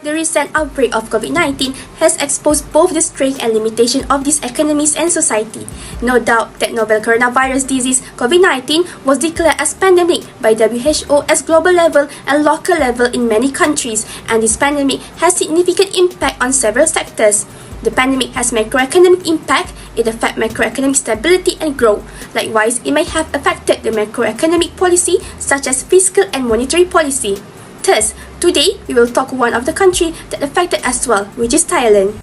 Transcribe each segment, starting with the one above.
the recent outbreak of COVID-19 has exposed both the strength and limitation of these economies and society. No doubt that novel coronavirus disease COVID-19 was declared as pandemic by WHO as global level and local level in many countries, and this pandemic has significant impact on several sectors. The pandemic has macroeconomic impact. It affects macroeconomic stability and growth. Likewise, it may have affected the macroeconomic policy such as fiscal and monetary policy. Thus, today we will talk one of the countries that affected as well, which is Thailand.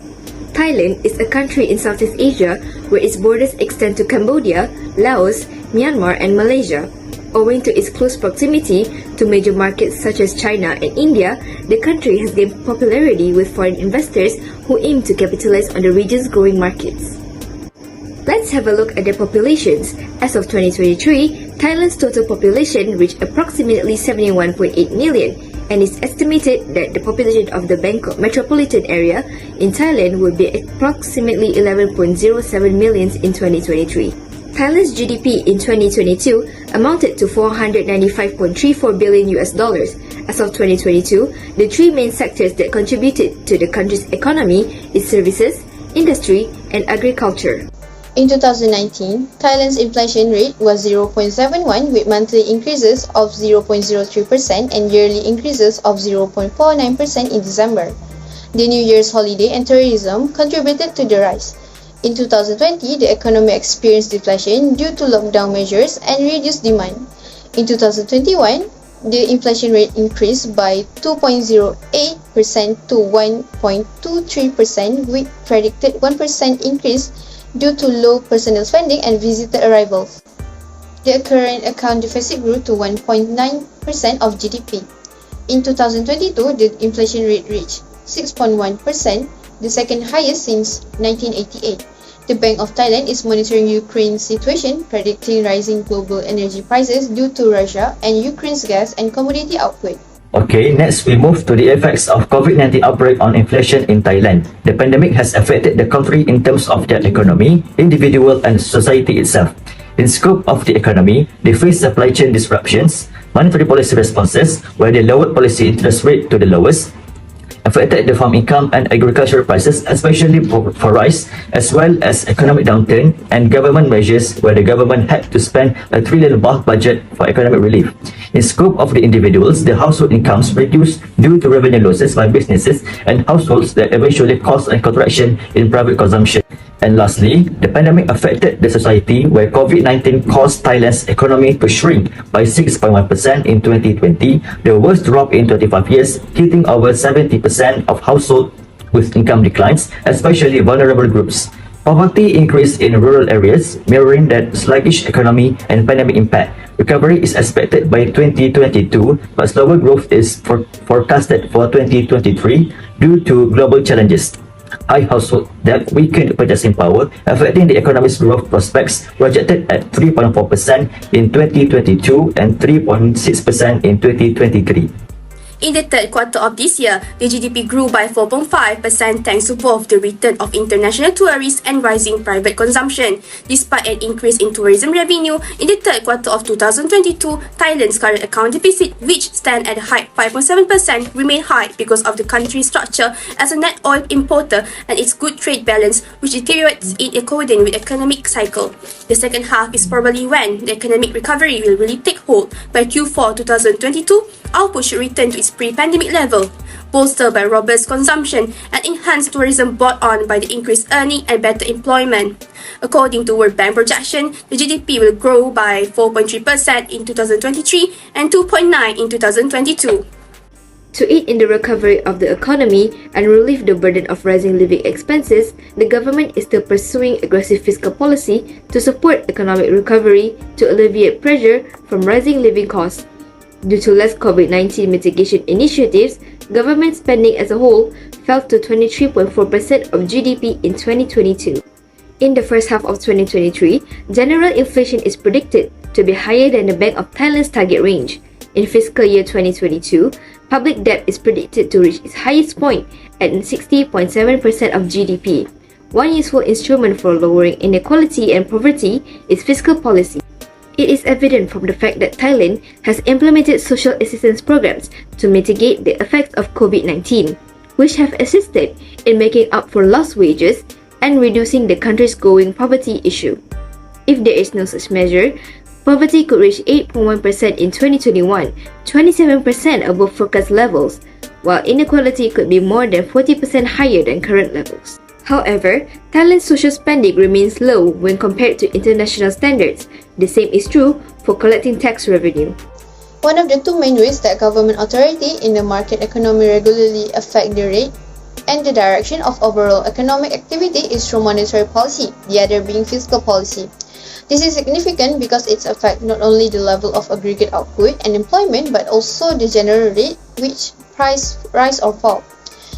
Thailand is a country in Southeast Asia where its borders extend to Cambodia, Laos, Myanmar and Malaysia. Owing to its close proximity to major markets such as China and India, the country has gained popularity with foreign investors who aim to capitalize on the region's growing markets. Let's have a look at their populations. As of 2023, Thailand's total population reached approximately 71.8 million, and it's estimated that the population of the Bangkok metropolitan area in Thailand will be approximately 11.07 million in 2023. Thailand's GDP in 2022 amounted to $495.34 billion US dollars. As of 2022, the three main sectors that contributed to the country's economy is services, industry, and agriculture. In 2019, Thailand's inflation rate was 0.71 with monthly increases of 0.03% and yearly increases of 0.49% in December. The New Year's holiday and tourism contributed to the rise. In 2020, the economy experienced deflation due to lockdown measures and reduced demand. In 2021, the inflation rate increased by 2.08% to 1.23% with predicted 1% increase due to low personal spending and visitor arrivals. The current account deficit grew to 1.9% of GDP. In 2022, the inflation rate reached 6.1%, the second highest since 1988. The Bank of Thailand is monitoring Ukraine's situation, predicting rising global energy prices due to Russia and Ukraine's gas and commodity output. Okay, next we move to the effects of COVID-19 outbreak on inflation in Thailand. The pandemic has affected the country in terms of their economy, individual and society itself. In scope of the economy, they face supply chain disruptions, monetary policy responses, where they lowered policy interest rate to the lowest, affected the farm income and agricultural prices, especially for rice, as well as economic downturn and government measures where the government had to spend a $1 trillion baht budget for economic relief. In scope of the individuals, the household incomes reduced due to revenue losses by businesses and households that eventually caused a contraction in private consumption. And lastly, the pandemic affected the society where COVID-19 caused Thailand's economy to shrink by 6.1% in 2020, the worst drop in 25 years, hitting over 70% of households with income declines, especially vulnerable groups. Poverty increased in rural areas, mirroring that sluggish economy and pandemic impact. Recovery is expected by 2022, but slower growth is forecasted for 2023 due to global challenges. High household debt weakened purchasing power, affecting the economy's growth prospects, projected at 3.4% in 2022 and 3.6% in 2023. In the third quarter of this year, the GDP grew by 4.5% thanks to both the return of international tourists and rising private consumption. Despite an increase in tourism revenue, in the third quarter of 2022, Thailand's current account deficit, which stands at a high 5.7%, remained high because of the country's structure as a net oil importer and its good trade balance, which deteriorates in accordance with economic cycle. The second half is probably when the economic recovery will really take hold. By Q4 2022, output should return to its pre-pandemic level, bolstered by robust consumption and enhanced tourism brought on by the increased earning and better employment. According to World Bank projection, the GDP will grow by 4.3% in 2023 and 2.9% in 2022. To aid in the recovery of the economy and relieve the burden of rising living expenses, the government is still pursuing aggressive fiscal policy to support economic recovery to alleviate pressure from rising living costs. Due to less COVID-19 mitigation initiatives, government spending as a whole fell to 23.4% of GDP in 2022. In the first half of 2023, general inflation is predicted to be higher than the Bank of Thailand's target range. In fiscal year 2022, public debt is predicted to reach its highest point at 60.7% of GDP. One useful instrument for lowering inequality and poverty is fiscal policy. It is evident from the fact that Thailand has implemented social assistance programs to mitigate the effects of COVID-19. which have assisted in making up for lost wages and reducing the country's growing poverty issue. If there is no such measure, poverty could reach 8.1% in 2021, 27% above forecast levels, while inequality could be more than 40% higher than current levels. However, Thailand's social spending remains low when compared to international standards. The same is true for collecting tax revenue. One of the two main ways that government authority in the market economy regularly affect the rate and the direction of overall economic activity is through monetary policy, the other being fiscal policy. This is significant because it affects not only the level of aggregate output and employment but also the general rate which price rise or fall.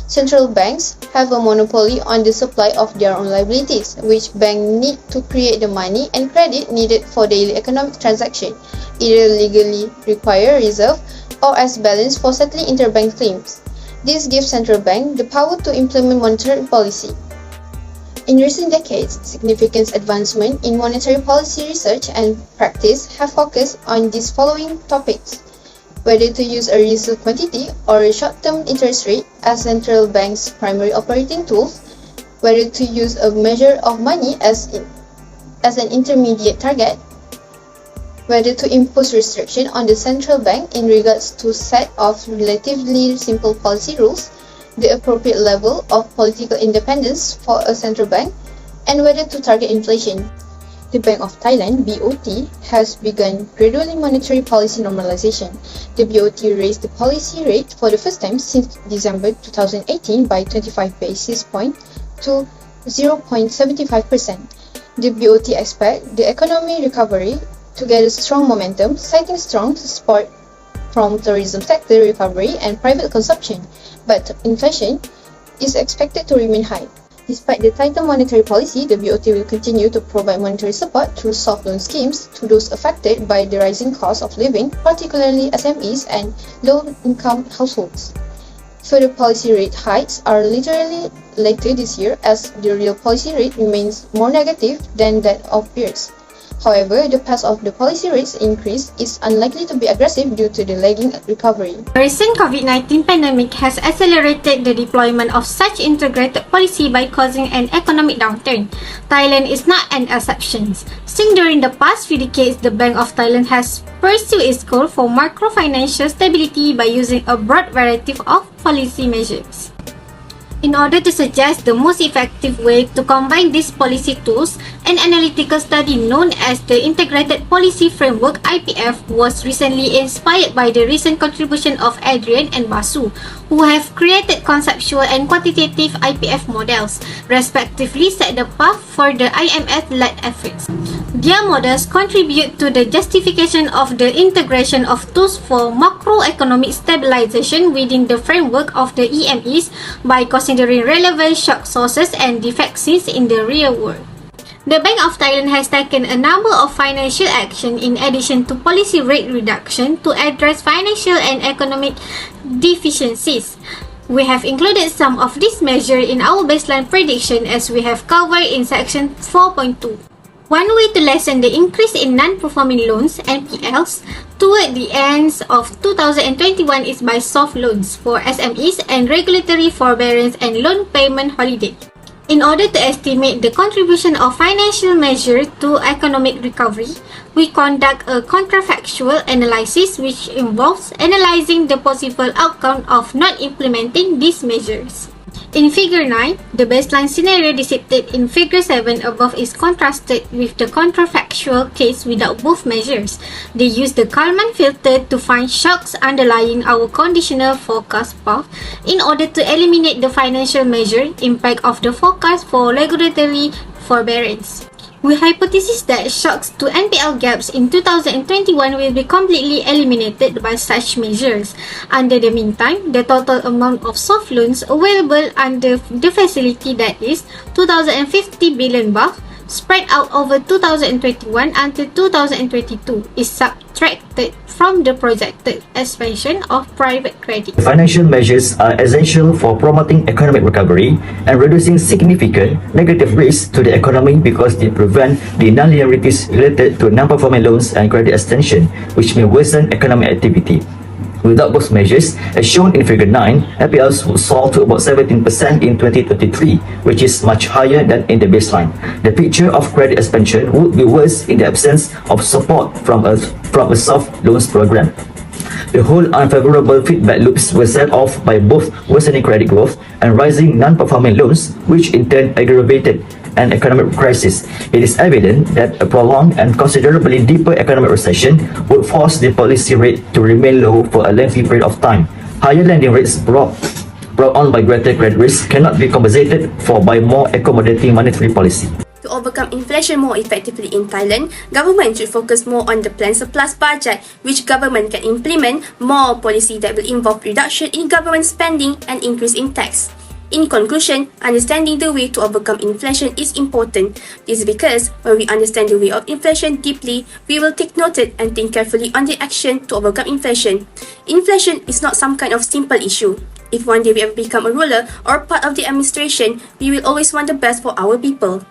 Central banks have a monopoly on the supply of their own liabilities, which banks need to create the money and credit needed for daily economic transactions, either legally require reserve or as balance for settling interbank claims. This gives central bank the power to implement monetary policy. In recent decades, significant advancement in monetary policy research and practice have focused on these following topics: whether to use a Rizal quantity or a short-term interest rate as central bank's primary operating tools, whether to use a measure of money as an intermediate target, whether to impose restriction on the central bank in regards to set of relatively simple policy rules, the appropriate level of political independence for a central bank, and whether to target inflation. The Bank of Thailand, BOT, has begun gradually monetary policy normalization. The BOT raised the policy rate for the first time since December 2018 by 25 basis points to 0.75%. The BOT expects the economy recovery to get a strong momentum, citing strong support from tourism sector recovery and private consumption, but inflation is expected to remain high. Despite the tighter monetary policy, the BOT will continue to provide monetary support through soft loan schemes to those affected by the rising cost of living, particularly SMEs and low-income households. Further policy rate hikes are literally later this year as the real policy rate remains more negative than that of peers. However, the pace of the policy rates increase is unlikely to be aggressive due to the lagging recovery. The recent COVID-19 pandemic has accelerated the deployment of such integrated policy by causing an economic downturn. Thailand is not an exception. Since during the past few decades, the Bank of Thailand has pursued its goal for macro-financial stability by using a broad variety of policy measures. In order to suggest the most effective way to combine these policy tools, an analytical study known as the Integrated Policy Framework (IPF) was recently inspired by the recent contribution of Adrian and Basu, who have created conceptual and quantitative IPF models, respectively set the path for the IMF-led efforts. Their models contribute to the justification of the integration of tools for macroeconomic stabilization within the framework of the EMEs by considering relevant shock sources and defects in the real world. The Bank of Thailand has taken a number of financial actions in addition to policy rate reduction to address financial and economic deficiencies. We have included some of these measures in our baseline prediction as we have covered in section 4.2. One way to lessen the increase in non-performing loans (NPLs) toward the ends of 2021 is by soft loans for SMEs and regulatory forbearance and loan payment holiday. In order to estimate the contribution of financial measures to economic recovery, we conduct a contrafactual analysis which involves analyzing the possible outcome of not implementing these measures. In Figure 9, the baseline scenario depicted in Figure 7 above is contrasted with the contrafactual case without both measures. They use the Kalman filter to find shocks underlying our conditional forecast path in order to eliminate the financial measure impact of the forecast for regulatory forbearance. We hypothesize that shocks to NPL gaps in 2021 will be completely eliminated by such measures. Under the meantime, the total amount of soft loans available under the facility, that is 2,050 billion baht, spread out over 2021 until 2022, is subtracted from the projected expansion of private credit. Financial measures are essential for promoting economic recovery and reducing significant negative risks to the economy because they prevent the nonlinearities related to non-performing loans and credit extension, which may worsen economic activity. Without both measures, as shown in figure 9, NPLs would soar to about 17% in 2023, which is much higher than in the baseline. The picture of credit expansion would be worse in the absence of support from a soft loans program. The whole unfavorable feedback loops were set off by both worsening credit growth and rising non-performing loans, which in turn aggravated an economic crisis. It is evident that a prolonged and considerably deeper economic recession would force the policy rate to remain low for a lengthy period of time. Higher lending rates brought on by greater credit risk cannot be compensated for by more accommodating monetary policy. To overcome inflation more effectively in Thailand, government should focus more on the planned surplus budget, which government can implement more policy that will involve reduction in government spending and increase in tax. In conclusion, understanding the way to overcome inflation is important. This is because when we understand the way of inflation deeply, we will take note and think carefully on the action to overcome inflation. Inflation is not some kind of simple issue. If one day we ever become a ruler or part of the administration, we will always want the best for our people.